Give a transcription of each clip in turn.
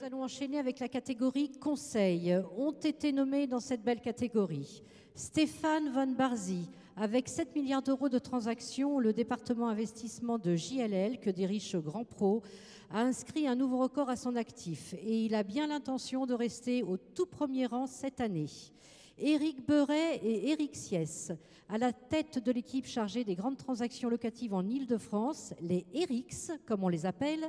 Nous allons enchaîner avec la catégorie conseil. Ont été nommés dans cette belle catégorie Stéphane Von Barzi, avec 7 milliards d'euros de transactions, le département investissement de JLL, que dirige ce grand pro, a inscrit un nouveau record à son actif et il a bien l'intention de rester au tout premier rang cette année. Éric Beuret et Éric Siès, à la tête de l'équipe chargée des grandes transactions locatives en Île-de-France, les ERIX, comme on les appelle,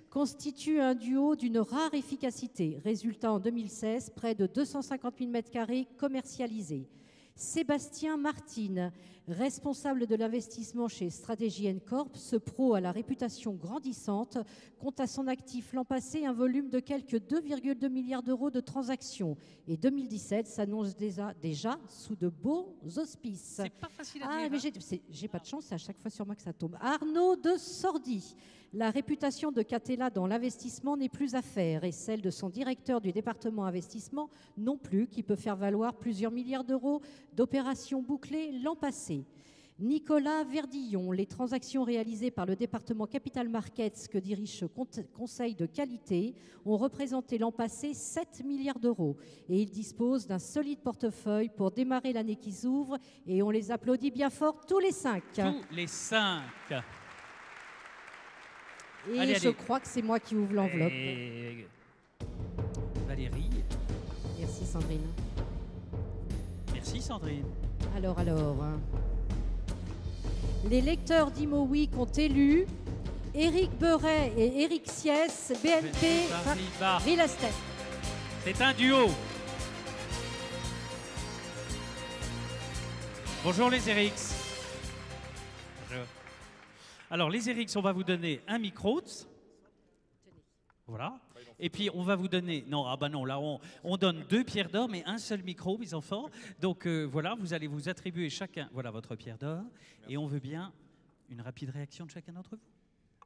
constituent un duo d'une rare efficacité. Résultat en 2016, près de 250 000 m² commercialisés. Sébastien Martine, responsable de l'investissement chez Strategy Corp, ce pro à la réputation grandissante, compte à son actif l'an passé un volume de quelques 2,2 milliards d'euros de transactions. Et 2017 s'annonce déjà sous de beaux auspices. C'est pas facile à dire. Mais j'ai pas de chance, c'est à chaque fois sur moi que ça tombe. Arnaud de Sordi. La réputation de Catella dans l'investissement n'est plus à faire et celle de son directeur du département investissement non plus, qui peut faire valoir plusieurs milliards d'euros d'opérations bouclées l'an passé. Nicolas Verdillon, les transactions réalisées par le département Capital Markets que dirige ce conseil de qualité ont représenté l'an passé 7 milliards d'euros et il dispose d'un solide portefeuille pour démarrer l'année qui s'ouvre et on les applaudit bien fort tous les 5. Tous les 5. Et allez, je crois que c'est moi qui ouvre l'enveloppe. Valérie. Merci Sandrine. Merci Sandrine. Alors. Les lecteurs d'Imo Week ont élu Éric Beuret et Éric Siès, BNP Real Estate. C'est un duo. Bonjour les Erics. Bonjour. Alors les Erics, on va vous donner un micro. Voilà. Et puis on va vous donner... Non, ah bah non, là on donne 2 pierres d'or, mais un seul micro, mes enfants. Donc voilà, vous allez vous attribuer chacun, voilà votre pierre d'or. Et on veut bien une rapide réaction de chacun d'entre vous.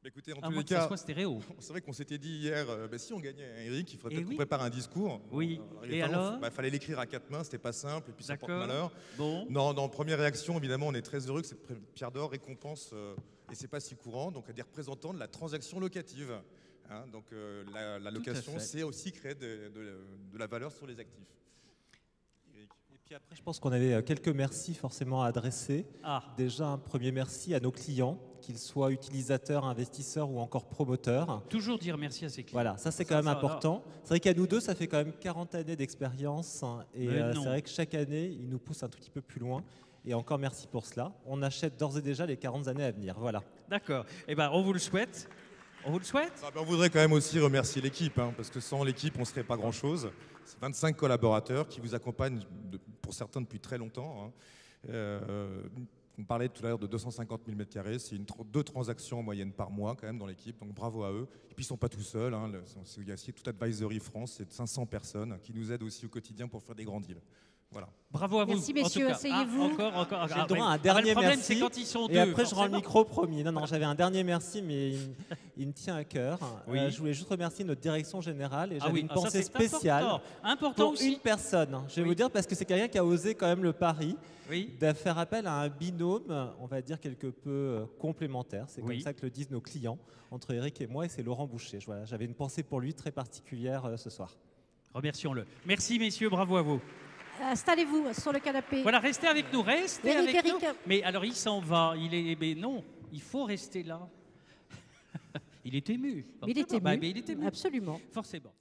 Écoutez, en à tous moins les que ça cas, soit stéréo. C'est vrai qu'on s'était dit hier, si on gagnait Eric, il faudrait peut-être oui. qu'on prépare un discours. Oui. Et alors il fallait l'écrire à 4 mains, c'était pas simple, et puis ça porte malheur. Bon. Non, première réaction, évidemment, on est très heureux que cette pierre d'or récompense, et c'est pas si courant, donc à dire représentant de la transaction locative. Hein, donc la location, c'est aussi créer de la valeur sur les actifs. Et puis après, je pense qu'on avait quelques merci forcément à adresser. Déjà, un premier merci à nos clients, qu'ils soient utilisateurs, investisseurs ou encore promoteurs. Toujours dire merci à ses clients. Voilà, ça c'est quand même important. C'est vrai qu'à nous deux, ça fait quand même 40 années d'expérience. Et c'est vrai que chaque année, ils nous poussent un tout petit peu plus loin. Et encore merci pour cela. On achète d'ores et déjà les 40 années à venir. Voilà. D'accord. Eh ben, on vous le souhaite. On vous le souhaite. On voudrait quand même aussi remercier l'équipe, hein, parce que sans l'équipe, on ne serait pas grand-chose. C'est 25 collaborateurs qui vous accompagnent, pour certains, depuis très longtemps. Hein. On parlait tout à l'heure de 250 000 m², c'est 2 transactions en moyenne par mois quand même dans l'équipe, donc bravo à eux. Et puis ils ne sont pas tout seuls, hein. Il y a aussi toute Advisory France, c'est 500 personnes qui nous aident aussi au quotidien pour faire des grands deals. Voilà. Bravo à vous. Merci messieurs, asseyez-vous. Encore. J'ai le droit à un dernier le problème, merci. C'est quand ils sont et deux, après, je rends le micro promis. Non, j'avais un dernier merci, mais il me tient à cœur. Oui. Je voulais juste remercier notre direction générale et j'avais une ça, pensée c'est spéciale important pour aussi. une personne. Je vais vous dire parce que c'est quelqu'un qui a osé quand même le pari de faire appel à un binôme, on va dire quelque peu complémentaire. C'est comme ça que le disent nos clients, entre Eric et moi, et c'est Laurent Boucher. Voilà, j'avais une pensée pour lui très particulière ce soir. Remercions-le. Merci messieurs, bravo à vous. Installez-vous sur le canapé. Voilà, restez avec nous, restez avec nous. Eric. Mais alors il s'en va, mais non, il faut rester là. Il est ému. Il est ému. Il est ému. Absolument. Forcément.